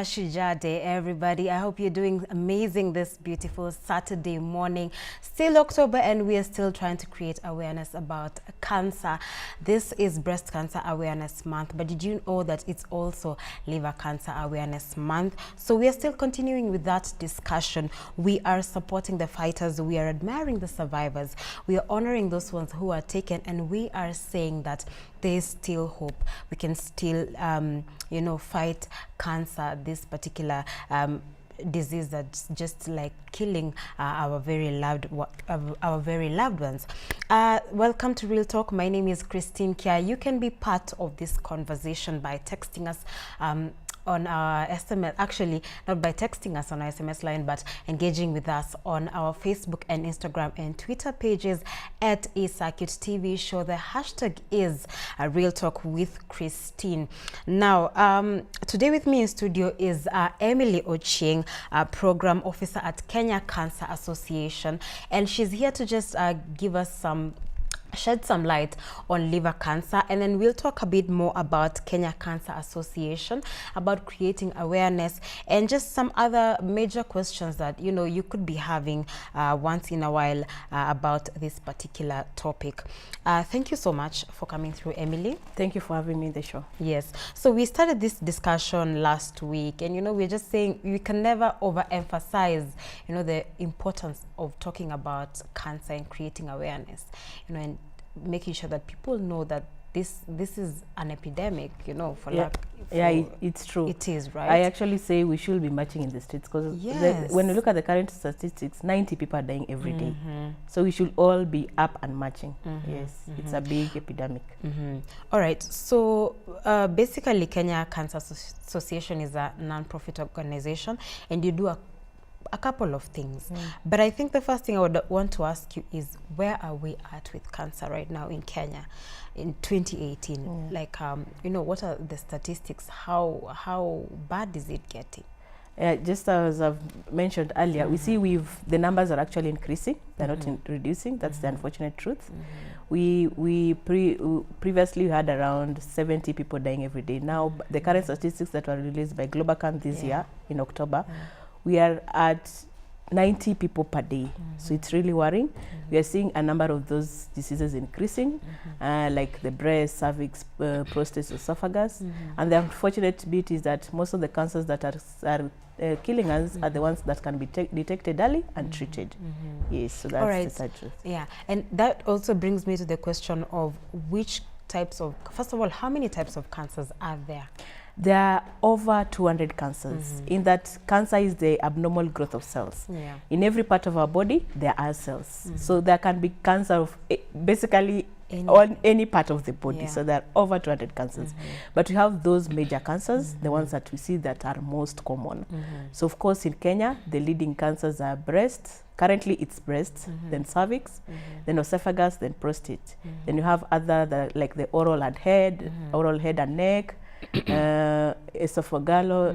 Mashujaa Day, everybody. I hope you're doing amazing this beautiful Saturday morning. Still October, and we are still trying to create awareness about cancer. This is Breast Cancer Awareness Month, but did you know that it's also Liver Cancer Awareness Month? So we are still continuing with that discussion. We are supporting the fighters. We are admiring the survivors. We are honoring those ones who are taken, and we are saying that there's still hope. We can still, you know, fight cancer, this particular disease that's just like killing our very loved ones. Welcome to Real Talk. My name is Christine Kia. You can be part of this conversation by texting us on our SMS, actually not by texting us on our SMS line, but engaging with us on our Facebook and Instagram and Twitter pages at eCircuit TV Show. The hashtag is Real Talk with Christine. Now, today with me in studio is Emily Ochieng, Program Officer at Kenya Cancer Association, and she's here to just give us shed some light on liver cancer, and then we'll talk a bit more about Kenya Cancer Association, about creating awareness, and just some other major questions that, you know, you could be having once in a while about this particular topic. Thank you so much for coming through, Emily. Thank you for having me on the show. Yes. So we started this discussion last week, and, you know, we're just saying we can never overemphasize, you know, the importance of talking about cancer and creating awareness, you know, and making sure that people know that this is an epidemic, you know, it's true. It is, right? I actually say we should be marching in the streets because when you look at the current statistics, 90 people are dying every day. So we should all be up and marching. Yes, it's a big epidemic. All right. So basically, Kenya Cancer Association is a non-profit organization, and you do a couple of things. But I think the first thing I would want to ask you is, where are we at with cancer right now in Kenya in 2018? Like, you know, what are the statistics? How bad is it getting? Just as I've mentioned earlier, we see the numbers are actually increasing. They're not reducing. That's the unfortunate truth. We previously had around 70 people dying every day. Now, the current statistics that were released by Globalcan this year in October, we are at 90 people per day. So it's really worrying. We are seeing a number of those diseases increasing, like the breast, cervix, prostate, esophagus. And the unfortunate bit is that most of the cancers that are killing us are the ones that can be detected early and treated. Yes, so that's the sad truth. Yeah, and that also brings me to the question of which types of, first of all, how many types of cancers are there? There are over 200 cancers. In that, cancer is the abnormal growth of cells. In every part of our body, there are cells. So there can be cancer of basically on any part of the body. So there are over 200 cancers. But we have those major cancers, the ones that we see that are most common. So of course, in Kenya, the leading cancers are breast. Currently, it's breast, then cervix, then esophagus, then prostate. Then you have other, like the oral head and neck, esophageal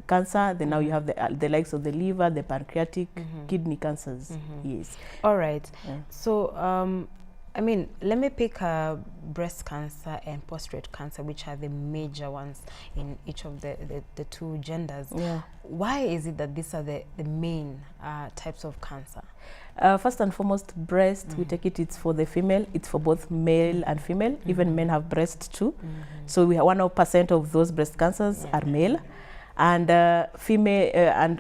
cancer. Then now you have the likes of the liver, the pancreatic, kidney cancers. Yes. All right. So I mean, let me pick breast cancer and prostate cancer, which are the major ones in each of the two genders. Why is it that these are the main types of cancer? First and foremost, breast, we take it's for the female. It's for both male and female. Even men have breast too. So we have 1% of those breast cancers are male. And female,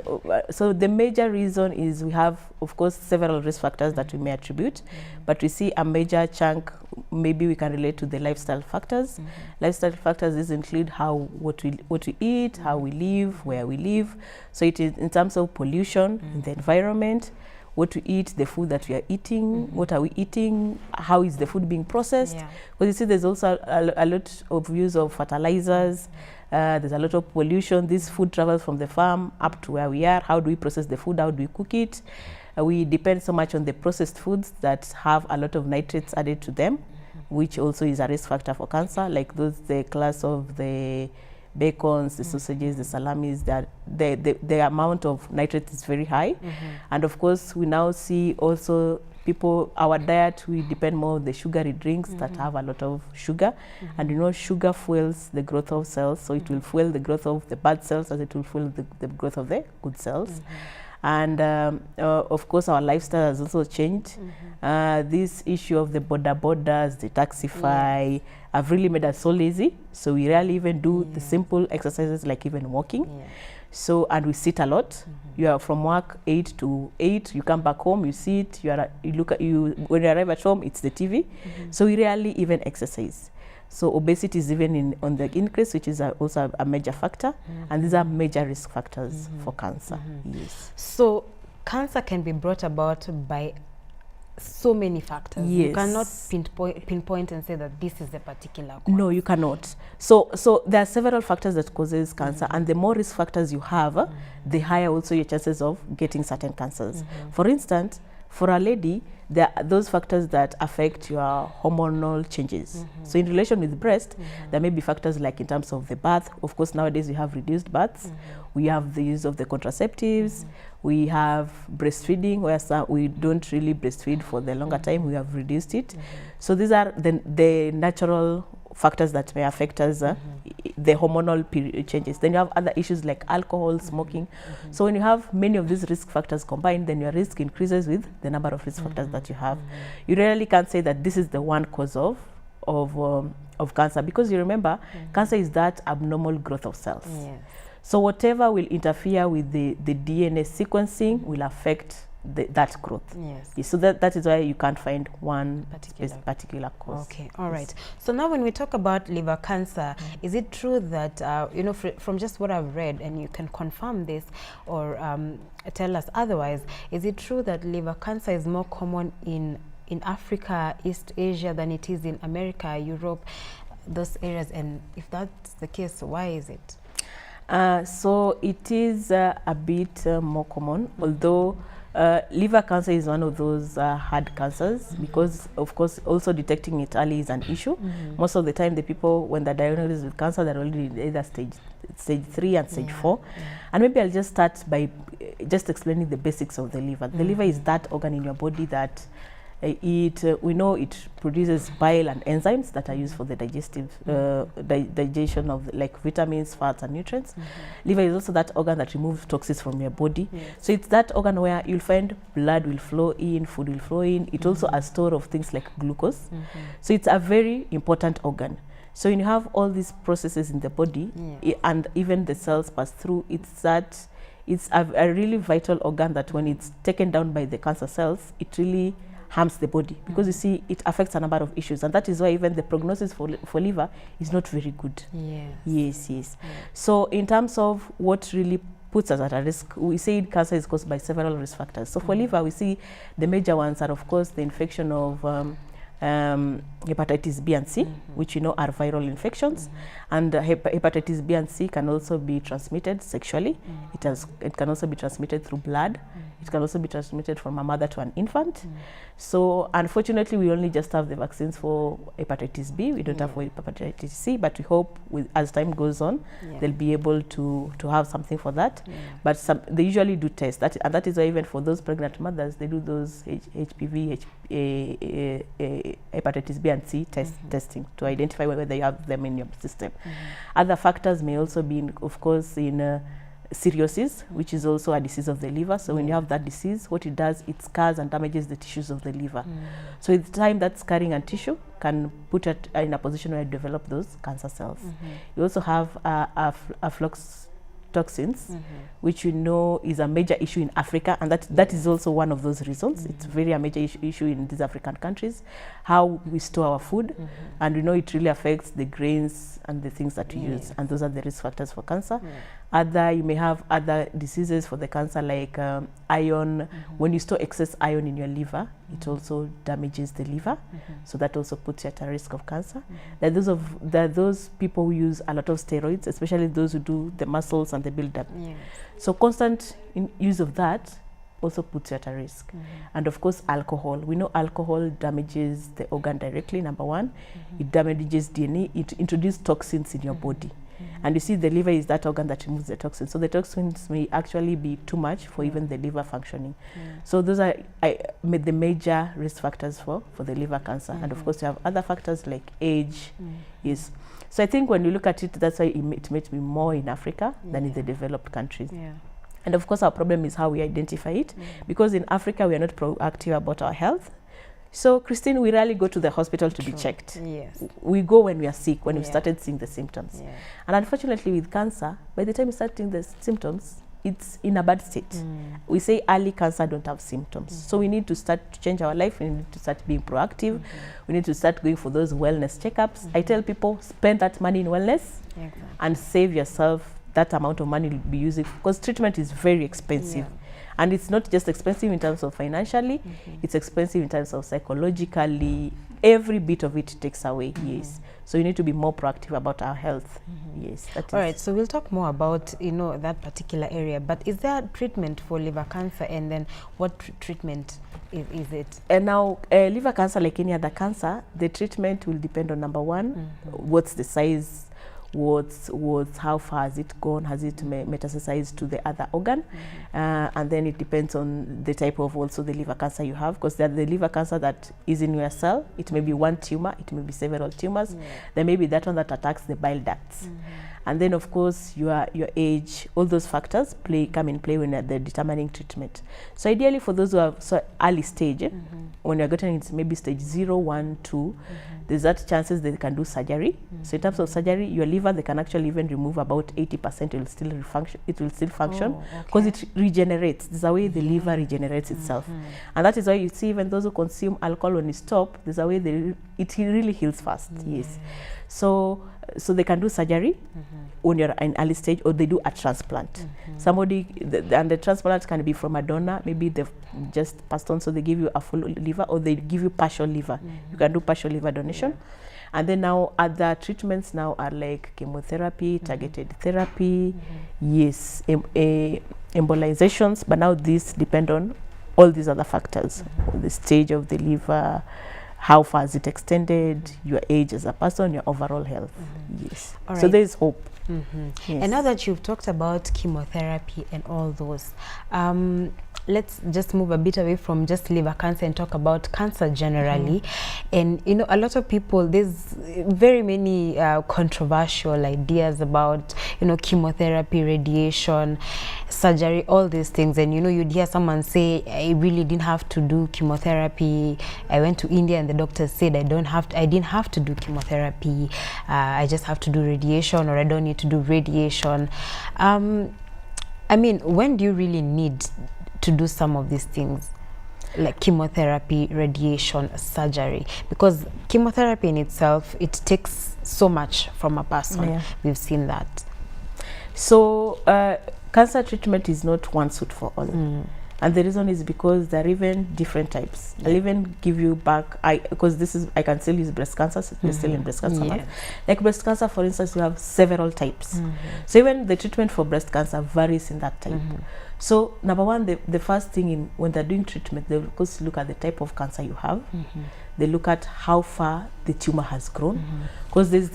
so the major reason is we have, of course, several risk factors that we may attribute, but we see a major chunk, maybe we can relate to the lifestyle factors. Lifestyle factors is include what we eat, how we live, where we live. So it is in terms of pollution in the environment, what we eat, the food that we are eating, what are we eating, how is the food being processed. Because you see there's also a lot of use of fertilizers, There's a lot of pollution. This food travels from the farm up to where we are. How do we process the food? How do we cook it? We depend so much on the processed foods that have a lot of nitrates added to them, which also is a risk factor for cancer, like the class of the bacons, the sausages, the salamis, that the amount of nitrate is very high. And of course, we now see also people, our diet, we depend more on the sugary drinks that have a lot of sugar. And you know, sugar fuels the growth of cells, so it will fuel the growth of the bad cells as it will fuel the growth of the good cells. And of course, our lifestyle has also changed. This issue of the borders, the Taxify, have really made us so lazy. So we rarely even do the simple exercises like even walking. So, and we sit a lot. You are from work 8 to 8, you come back home, you sit, you look at when you arrive at home, it's the TV. So we rarely even exercise. So obesity is even on the increase, which is also a major factor. And these are major risk factors for cancer. Yes. So cancer can be brought about by so many factors. Yes. You cannot pinpoint and say that this is the particular cause. No, you cannot. So there are several factors that causes cancer, and the more risk factors you have, the higher also your chances of getting certain cancers. For instance, for a lady, there are those factors that affect your hormonal changes. So in relation with breast, there may be factors like in terms of the birth. Of course, nowadays we have reduced births. We have the use of the contraceptives. We have breastfeeding, where we don't really breastfeed for the longer time. We have reduced it. So these are the natural factors that may affect us, the hormonal changes. Then you have other issues like alcohol, smoking. So when you have many of these risk factors combined, then your risk increases with the number of risk factors that you have. You really can't say that this is the one cause of cancer, because you remember, cancer is that abnormal growth of cells. So whatever will interfere with the DNA sequencing will affect that growth. So that is why you can't find one particular cause. Okay, all right. So now when we talk about liver cancer, is it true that, you know, from just what I've read, and you can confirm this or tell us otherwise, is it true that liver cancer is more common in Africa, East Asia, than it is in America, Europe, those areas? And if that's the case, why is it? So it is a bit more common, although liver cancer is one of those hard cancers, because of course also detecting it early is an issue. Most of the time the people, when they're diagnosed with cancer, they're already in either stage 3 and stage 4. And maybe I'll just start by just explaining the basics of the liver. The liver is that organ in your body that we know it produces bile and enzymes that are used for the digestion of like vitamins, fats, and nutrients. Liver is also that organ that removes toxins from your body. So it's that organ where you'll find blood will flow in, food will flow in. It also a store of things like glucose. So it's a very important organ. So when you have all these processes in the body, and even the cells pass through, it's a really vital organ that when it's taken down by the cancer cells, it really harms the body, because you see it affects a number of issues, and that is why even the prognosis for liver is not very good. Yes. So in terms of what really puts us at a risk, we say cancer is caused by several risk factors. So for liver, we see the major ones are of course the infection of hepatitis B and C, which you know are viral infections, and hepatitis B and C can also be transmitted sexually. It can also be transmitted through blood. It can also be transmitted from a mother to an infant. So unfortunately, we only just have the vaccines for hepatitis B. We don't have for hepatitis C, but we hope as time goes on, they'll be able to have something for that. But they usually do test that, and that is why even for those pregnant mothers, they do those HPV, hepatitis B and C testing to identify whether you have them in your system. Other factors may also be, of course, in cirrhosis, which is also a disease of the liver. So when you have that disease, what it does, it scars and damages the tissues of the liver. So with time, that scarring and tissue can put it in a position where you develop those cancer cells. You also have aflatoxins, which you know is a major issue in Africa, and that is also one of those reasons. It's very a major issue in these African countries, how we store our food, and we know it really affects the grains and the things that we use, and those are the risk factors for cancer. You may have other diseases for the cancer like iron. When you store excess iron in your liver, it also damages the liver. So that also puts you at a risk of cancer. There are those people who use a lot of steroids, especially those who do the muscles and the build-up. Yes. So constant use of that also puts you at a risk. And of course, alcohol. We know alcohol damages the organ directly, number one. It damages DNA. It introduces toxins in your body. And you see, the liver is that organ that removes the toxins. So the toxins may actually be too much for even the liver functioning. So those are the major risk factors for the liver cancer. And of course, you have other factors like age. Yes. So I think when you look at it, that's why it may be more in Africa than in the developed countries. Yeah. And of course, our problem is how we identify it. Because in Africa, we are not proactive about our health. So, Christine, we rarely go to the hospital to be checked. Yes. We go when we are sick, when we've started seeing the symptoms. Yeah. And unfortunately, with cancer, by the time you start seeing the symptoms, it's in a bad state. We say early cancer don't have symptoms. So we need to start to change our life. We need to start being proactive. We need to start going for those wellness checkups. I tell people, spend that money in wellness and save yourself that amount of money you'll be using, because treatment is very expensive. And it's not just expensive in terms of financially, it's expensive in terms of psychologically. Every bit of it takes away, yes. So you need to be more proactive about our health. Yes. That All right, so we'll talk more about, that particular area. But is there treatment for liver cancer, and then what treatment is it? And now, liver cancer, like any other cancer, the treatment will depend on, number one, what's the size, how far has it gone, has it metastasized to the other organ, and then it depends on the type of also the liver cancer you have, because the liver cancer that is in your cell, it may be one tumor, it may be several tumors. There may be that one that attacks the bile ducts. And then, of course, your age, all those factors come in play when they're determining treatment. So ideally, for those who are early stage, when you're getting into maybe stage 0, 1, 2, there's that chances they can do surgery. So in terms of surgery, your liver, they can actually even remove about 80%. It will still function because it regenerates. There's a way the liver regenerates itself. And that is why you see even those who consume alcohol, when you stop, there's a way it really heals fast. Yes. So they can do surgery when you're in early stage, or they do a transplant. Somebody, and the transplant can be from a donor, maybe they've just passed on, so they give you a full liver, or they give you partial liver. You can do partial liver donation. And then now other treatments now are like chemotherapy, targeted therapy, yes, embolizations, but now these depend on all these other factors, the stage of the liver, how far is it extended, your age as a person, your overall health. Yes. All right. So there is hope. Yes. And now that you've talked about chemotherapy and all those, let's just move a bit away from just liver cancer and talk about cancer generally. And a lot of people, there's very many controversial ideas about chemotherapy, radiation, surgery, all these things. And you'd hear someone say, I really didn't have to do chemotherapy. I went to India and the doctor said I didn't have to do chemotherapy. I just have to do radiation, or I don't need to do radiation. I mean, when do you really need to do some of these things, like chemotherapy, radiation, surgery? Because chemotherapy in itself, it takes so much from a person. We've seen that. So cancer treatment is not one suit for all. And the reason is because there are even different types. I'll even give you back, because I can still use breast cancer, so we're still in breast cancer month. Like breast cancer, for instance, you have several types. So even the treatment for breast cancer varies in that type. So number one, the first thing when they're doing treatment, they of course look at the type of cancer you have. They look at how far the tumor has grown, because there's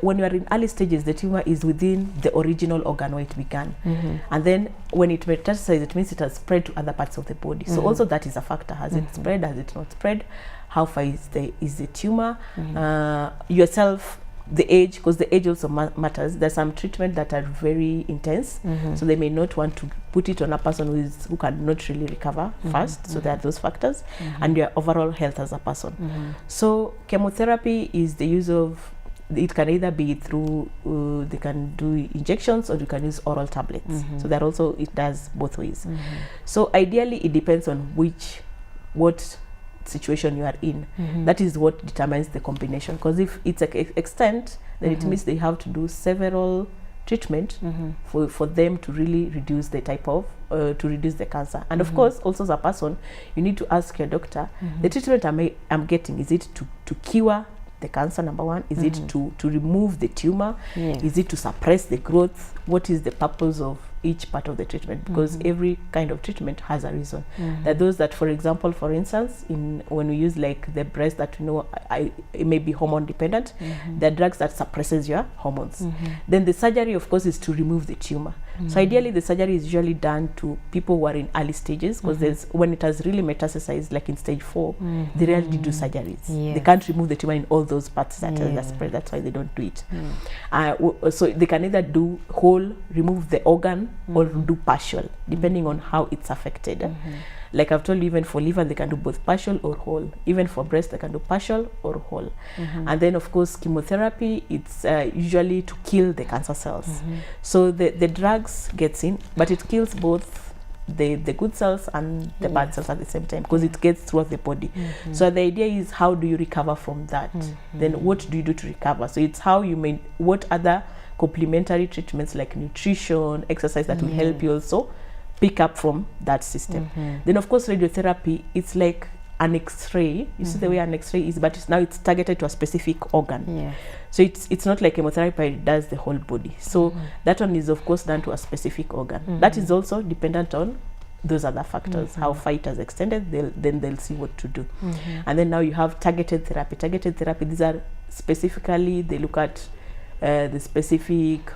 when you are in early stages, the tumor is within the original organ where it began, and then when it metastasizes, it means it has spread to other parts of the body. So also that is a factor. Has it spread? Has it not spread? How far is the tumor? Yourself, the age, because the age also matters. There's some treatment that are very intense, so they may not want to put it on a person who cannot really recover fast. So there are those factors, and your overall health as a person. So chemotherapy is the use of, it can either be through, they can do injections, or you can use oral tablets. So that also, it does both ways. So ideally, it depends on what situation you are in. That is what determines the combination, because if it's an extent, then it means they have to do several treatment for them to really reduce the type of to reduce the cancer. And of course, also as a person, you need to ask your doctor, the treatment I'm getting, is it to cure the cancer, number one? Is it to remove the tumor? Yes. Is it to suppress the growth? What is the purpose of each part of the treatment? Because every kind of treatment has a reason. There are those that, for example, for instance, when we use like the breast that we know it may be hormone dependent, there are drugs that suppresses your hormones. Then the surgery, of course, is to remove the tumor. So ideally, the surgery is usually done to people who are in early stages, because there's when it has really metastasized, like in stage 4, they rarely do surgeries. Yes. They can't remove the tumor in all those parts that are spread. That's why they don't do it. So they can either do whole, remove the organ, or do partial, depending on how it's affected. Like I've told you, even for liver, they can do both partial or whole. Even for breast, they can do partial or whole. And then, of course, chemotherapy, it's usually to kill the cancer cells. So the drugs gets in, but it kills both the good cells and the bad cells at the same time, because it gets throughout the body. So the idea is, how do you recover from that? Then what do you do to recover? So it's how you may, what other complementary treatments like nutrition, exercise that will help you also pick up from that system. Then of course, radiotherapy, it's like an X-ray. You see the way an X-ray is, but it's targeted to a specific organ. So it's not like chemotherapy, it does the whole body. So that one is of course done to a specific organ. That is also dependent on those other factors, how far it has extended, then they'll see what to do. And then now you have targeted therapy. Targeted therapy, these are specifically, they look at the specific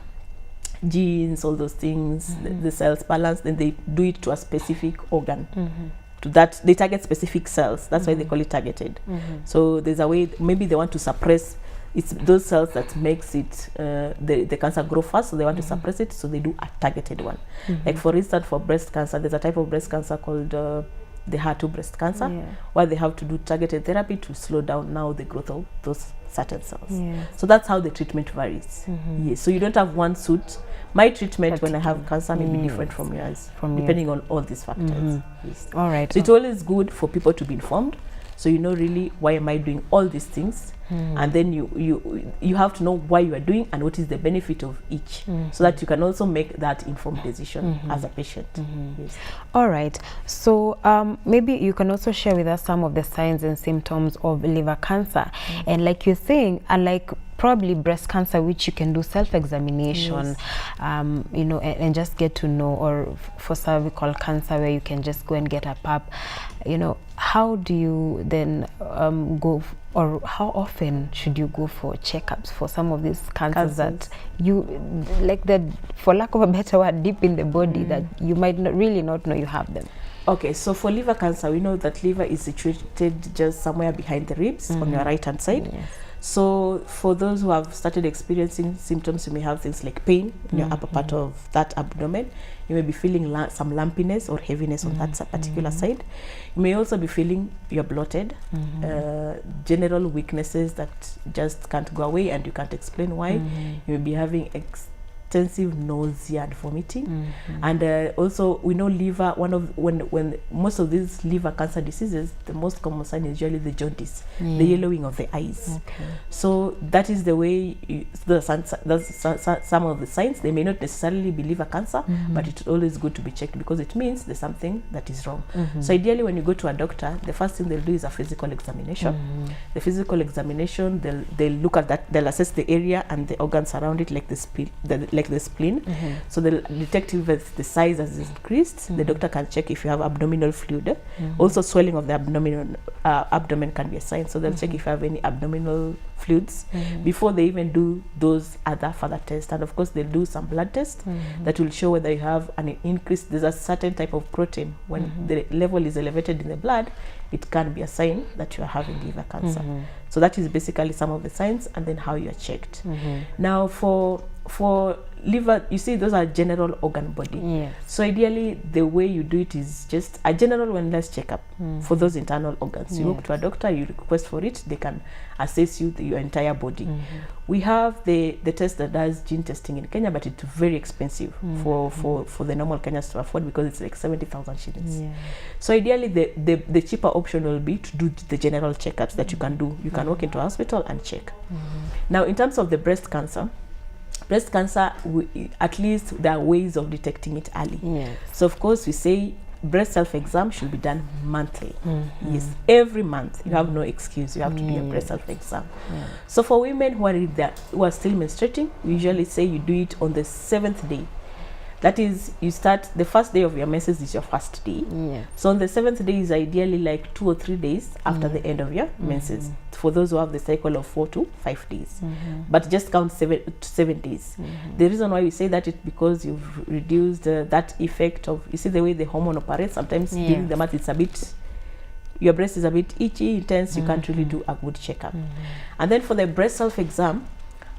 genes, all those things, the cells balance, then they do it to a specific organ. To that, they target specific cells. That's why they call it targeted. So there's a way, maybe they want to suppress, it's those cells that makes it, the cancer grow fast, so they want to suppress it, so they do a targeted one. Like for instance, for breast cancer, there's a type of breast cancer called the HER2 breast cancer, where they have to do targeted therapy to slow down now the growth of those certain cells. So that's how the treatment varies. Yes, so you don't have one suit. My treatment when I have cancer may be different from yours, depending on all these factors. Yes. All right. So it's always good for people to be informed, so you know really why am I doing all these things, and then you have to know why you are doing and what is the benefit of each, so that you can also make that informed decision as a patient. Yes. All right. So maybe you can also share with us some of the signs and symptoms of liver cancer, and like you're saying, unlike probably breast cancer, which you can do self-examination, you know, and just get to know, or for cervical cancer, where you can just go and get a pap, you know, how do you then go, or how often should you go for checkups for some of these cancers that you, like that, for lack of a better word, deep in the body, that you might not really not know you have them? Okay, so for liver cancer, we know that liver is situated just somewhere behind the ribs on your right hand side. So for those who have started experiencing symptoms, you may have things like pain in your upper part of that abdomen. You may be feeling some lumpiness or heaviness on that particular side. You may also be feeling you're bloated, general weaknesses that just can't go away and you can't explain why. You may be having extensive nausea and vomiting, and also we know liver, when most of these liver cancer diseases, the most common sign is usually the jaundice, the yellowing of the eyes. So that is the way some of the signs. They may not necessarily be liver cancer, but it's always good to be checked, because it means there's something that is wrong. So ideally, when you go to a doctor, the first thing they'll do is a physical examination. The physical examination, they'll look at that, they'll assess the area and the organs around it, like the spleen. So they'll detect if the size has increased. The doctor can check if you have abdominal fluid. Also, swelling of the abdomen can be a sign. So they'll check if you have any abdominal fluids before they even do those other further tests. And of course, they'll do some blood tests that will show whether you have an increase. There's a certain type of protein. When the level is elevated in the blood, it can be a sign that you are having liver cancer. So that is basically some of the signs, and then how you are checked. Now for liver, you see, those are general organ body. So ideally, the way you do it is just a general wellness checkup for those internal organs. You go to a doctor, you request for it, they can assess your entire body. We have the test that does gene testing in Kenya, but it's very expensive for the normal Kenyans to afford, because it's like 70,000 shillings. So ideally, the cheaper option will be to do the general checkups that you can do. You can walk into a hospital and check. Now, in terms of the breast cancer, breast cancer, at least there are ways of detecting it early. Yes. So of course we say breast self-exam should be done monthly. Yes, every month. You have no excuse. You have to do a breast self-exam. So for women who are still menstruating, we usually say you do it on the 7th day. That is, you start, the first day of your menses is your first day. So on the 7th day is ideally like 2 or 3 days after the end of your menses. For those who have the cycle of 4 to 5 days. But just count 7 days. The reason why we say that is because you've reduced that effect of, you see the way the hormone operates, sometimes during the month it's a bit, your breast is a bit itchy, intense, you can't really do a good checkup. And then for the breast self-exam,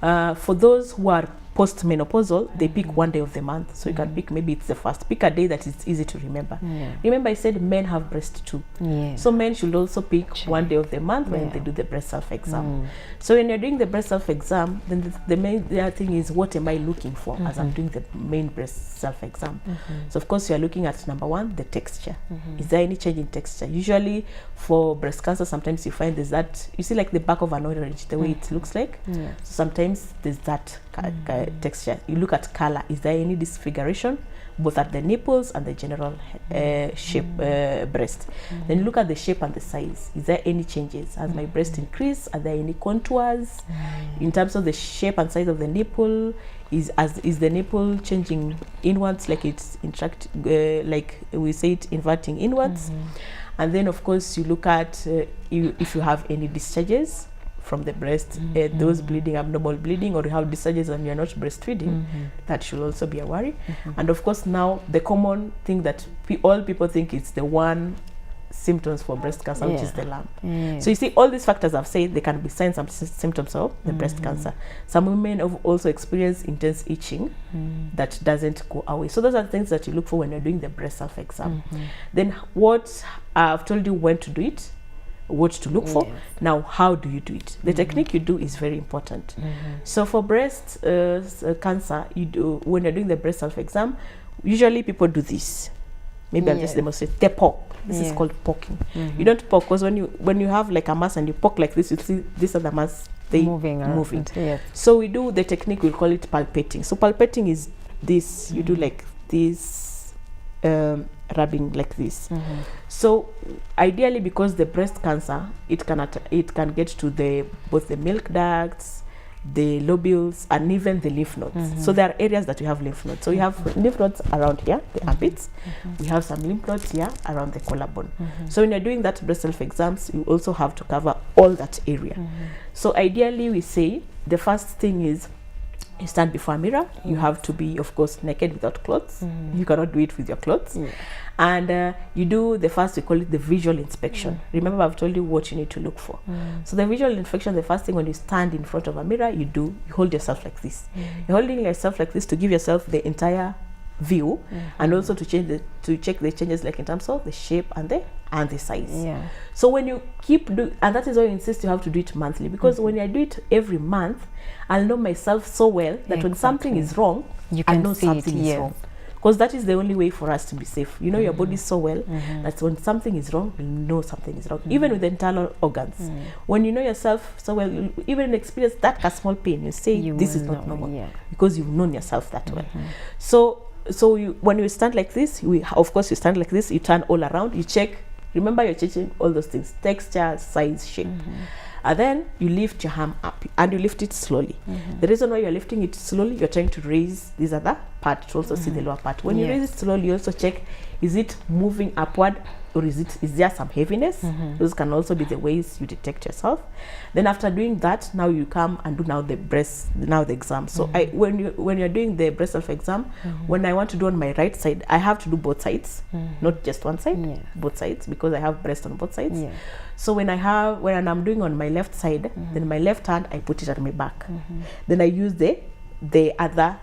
for those who are post-menopausal, they pick one day of the month. So you can pick, maybe it's the first. Pick a day that is easy to remember. Remember I said men have breast too. So men should also pick one day of the month when they do the breast self-exam. So when you're doing the breast self-exam, then the other thing is, what am I looking for as I'm doing the main breast self-exam? So of course you are looking at number one, the texture. Is there any change in texture? Usually for breast cancer, sometimes you find there's that, you see like the back of an orange, the way it looks like. So sometimes there's that texture. You look at color. Is there any disfiguration both at the nipples and the general shape breast? Then you look at the shape and the size. Is there any changes? Has my breast increased? Are there any contours in terms of the shape and size of the nipple? Is the nipple changing inwards, like it's like we say it, inverting inwards? And then of course you look at if you have any discharges from the breast, those bleeding, abnormal bleeding, or you have discharges and you're not breastfeeding, that should also be a worry. And of course now the common thing that all people think is the one symptoms for breast cancer, which is the lump. So you see all these factors I've said, they can be signs and symptoms of the breast cancer. Some women have also experienced intense itching that doesn't go away. So those are the things that you look for when you're doing the breast self-exam. Then what I've told you when to do it, what to look for. Now, how do you do it? The technique you do is very important. So for breast cancer, you do, when you're doing the breast self-exam, usually people do this. Maybe I'll just demonstrate. They poke. This is called poking. You don't poke, because when you have like a mass and you poke like this, you see these are the mass, they moving. So we do the technique, we'll call it palpating. So palpating is this, you do like this, rubbing like this. So ideally, because the breast cancer, it can get to both the milk ducts, the lobules, and even the lymph nodes. So there are areas that we have lymph nodes. So we have lymph nodes around here, the armpits. We have some lymph nodes here around the collarbone. So when you're doing that breast self-exams, you also have to cover all that area. So ideally, we say the first thing is you stand before a mirror. You have to be, of course, naked without clothes. You cannot do it with your clothes. And you do the first, we call it the visual inspection. Remember, I've told you what you need to look for. So the visual inspection, the first thing when you stand in front of a mirror, you hold yourself like this. You're holding yourself like this to give yourself the entire view, and also to check the changes, like in terms of the shape and the size. So when you keep doing, and that is why I insist you have to do it monthly, because when I do it every month, I'll know myself so well that when something is wrong, I know something is wrong. Because that is the only way for us to be safe. You know your body so well that when something is wrong, you know something is wrong. Even with the internal organs. When you know yourself so well, you even experience that small pain, you say this is not normal, because you've known yourself that well. So when you stand like this, of course you stand like this, you turn all around, you check. Remember, you're checking all those things: texture, size, shape. And then you lift your arm up, and you lift it slowly. The reason why you're lifting it slowly, you're trying to raise this other part to also see the lower part. When you raise it slowly, you also check, is it moving upward, or is there some heaviness? Those can also be the ways you detect yourself. Then after doing that, now you come and do the exam. So when you're doing the breast self-exam, when I want to do on my right side, I have to do both sides, not just one side, both sides, because I have breast on both sides. So when I'm doing on my left side, then my left hand, I put it at my back. Then I use the other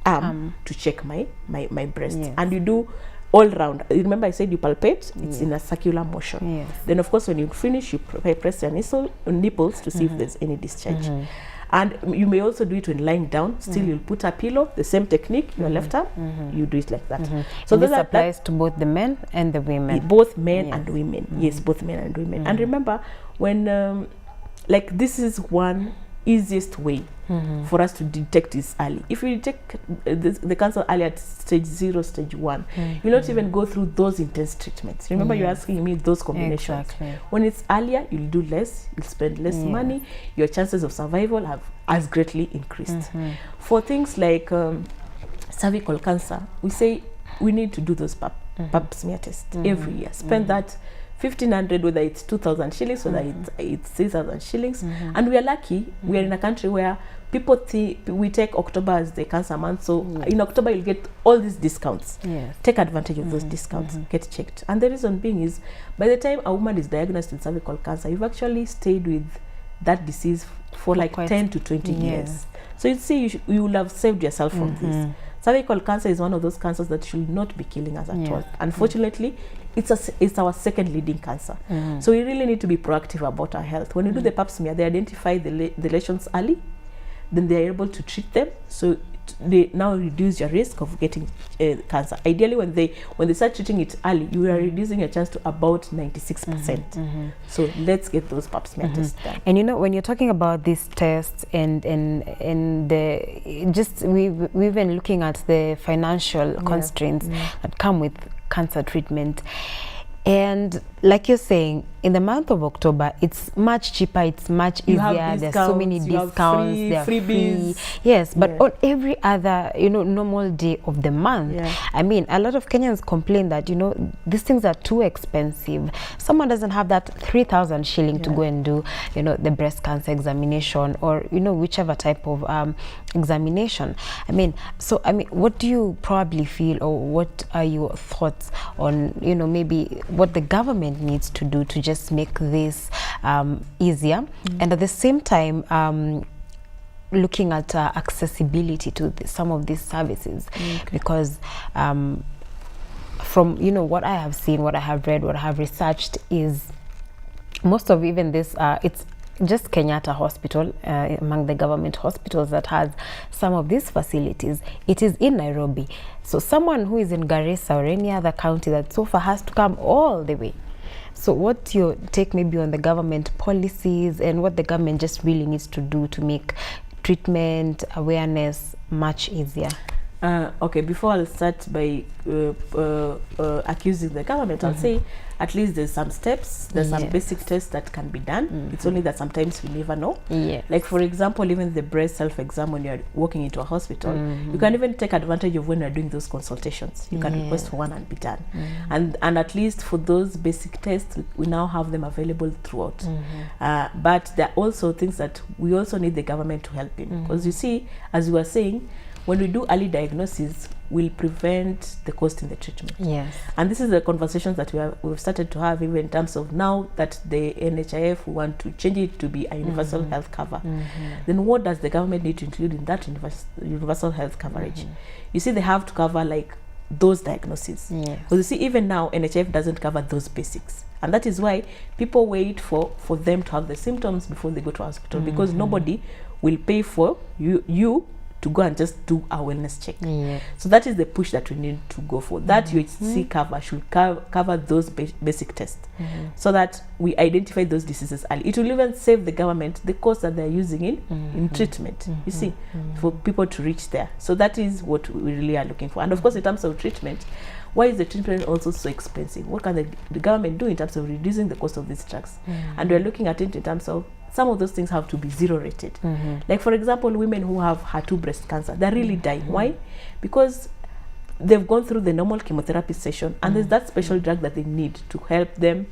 arm to check my breast. And you do all round. Remember I said you palpate, it's in a circular motion. Then of course when you finish, you press your nipples to see if there's any discharge. And you may also do it when lying down. Still you'll put a pillow, the same technique, your left arm, you do it like that. So this applies to both the men and the women. Both men and women. Yes, both men and women. And remember, when like this is one easiest way for us to detect this early. If we detect the cancer early at stage 0, stage 1, you'll not even go through those intense treatments. Remember, you're asking me those combinations. Exactly. When it's earlier, you'll do less, you'll spend less money, your chances of survival have as greatly increased. For things like cervical cancer, we say we need to do those pap smear tests every year. Spend that 1,500, whether it's 2,000 shillings, whether it's 6,000 shillings. And we are lucky, we are in a country where people think we take October as the cancer month. So in October, you'll get all these discounts. Take advantage of those discounts, get checked. And the reason being is, by the time a woman is diagnosed with cervical cancer, you've actually stayed with that disease for like 10 to 20 years. So you see, you will have saved yourself from this. Cervical cancer is one of those cancers that should not be killing us at all. Unfortunately, it's our second leading cancer. So we really need to be proactive about our health. When we do the pap smear, they identify the lesions early, then they are able to treat them. So they now reduce your risk of getting cancer. Ideally, when they start treating it early, you are reducing your chance to about 96%. So let's get those pap smear tests done. And you know, when you're talking about these tests and the we've been looking at the financial constraints that come with cancer treatment. And like you're saying, in the month of October, it's much cheaper, it's much easier. There's so many discounts, there are freebies. Yes, but on every other, normal day of the month, I mean, a lot of Kenyans complain that, these things are too expensive. Someone doesn't have that 3,000 shilling to go and do, the breast cancer examination or, whichever type of examination. What do you probably feel, or what are your thoughts on, maybe what the government needs to do to just make this easier, and at the same time looking at accessibility to some of these services, because from what I have seen, what I have read, what I have researched, is most of even this it's just Kenyatta Hospital among the government hospitals that has some of these facilities. It is in Nairobi, so someone who is in Garissa or any other county that so far has to come all the way. So what's your take maybe on the government policies and what the government just really needs to do to make treatment awareness much easier? Okay, before I'll start by accusing the government, I'll say at least there's some steps, there's some basic tests that can be done. It's only that sometimes we never know. Like, for example, even the breast self-exam, when you're walking into a hospital, you can even take advantage of when you're doing those consultations. You can request for one and be done. And at least for those basic tests, we now have them available throughout. But there are also things that we also need the government to help in. Because you see, as you were saying, when we do early diagnosis, we'll prevent the cost in the treatment. And this is the conversations that we've started to have, even in terms of now that the NHIF want to change it to be a universal health cover. Then what does the government need to include in that universal health coverage? You see, they have to cover like those diagnoses. Because you see, even now, NHIF doesn't cover those basics. And that is why people wait for them to have the symptoms before they go to hospital, because nobody will pay for you to go and just do a wellness check. So that is the push that we need to go for. That UHC cover should cover those basic tests, so that we identify those diseases early. It will even save the government the cost that they're using in treatment, you see, for people to reach there. So that is what we really are looking for. And of course, in terms of treatment, why is the treatment also so expensive? What can the government do in terms of reducing the cost of these drugs? And we're looking at it in terms of some of those things have to be zero rated. Like, for example, women who have HER2 breast cancer, they're really dying. Why? Because they've gone through the normal chemotherapy session, and there's that special drug that they need to help them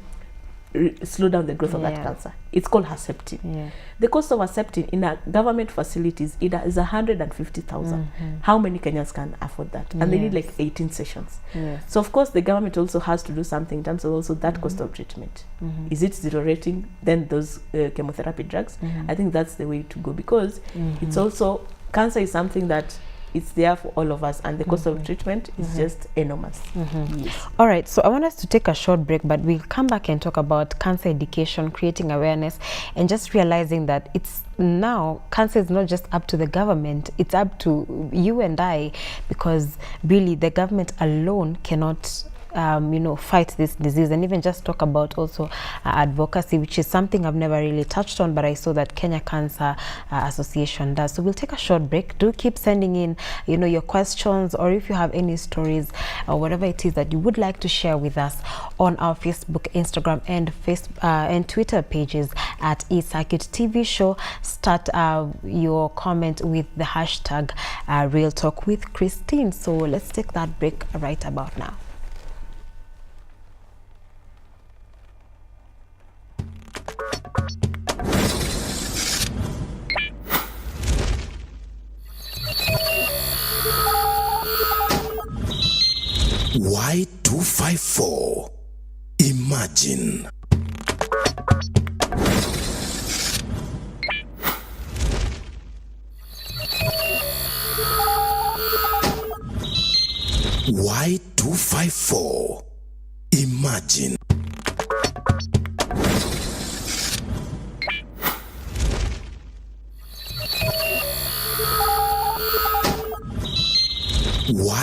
slow down the growth of that cancer. It's called Herceptin. The cost of Herceptin in a government facilities is 150,000. How many Kenyans can afford that? And they need like 18 sessions. So of course the government also has to do something in terms of also that cost of treatment. Is it zero rating then those chemotherapy drugs? I think that's the way to go, because it's also, cancer is something that it's there for all of us, and the cost of treatment is just enormous. All right, so I want us to take a short break, but we'll come back and talk about cancer education, creating awareness, and just realizing that it's now, cancer is not just up to the government, it's up to you and I, because really the government alone cannot fight this disease, and even just talk about also advocacy, which is something I've never really touched on, but I saw that Kenya Cancer Association does. So we'll take a short break. Do keep sending in, your questions, or if you have any stories or whatever it is that you would like to share with us on our Facebook, Instagram, and Twitter pages at eCircuit TV Show. Start your comment with the hashtag Real Talk with Christine. So let's take that break right about now. Y254. Imagine. Y254. Imagine.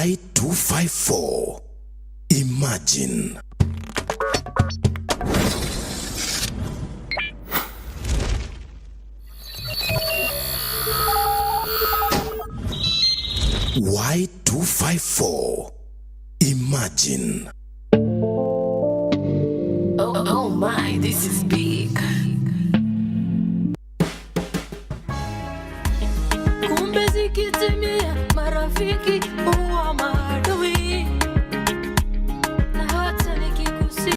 Y254. Imagine. Y254. Imagine. Oh my, this is big. Kumbe zikitimia marafiki huwa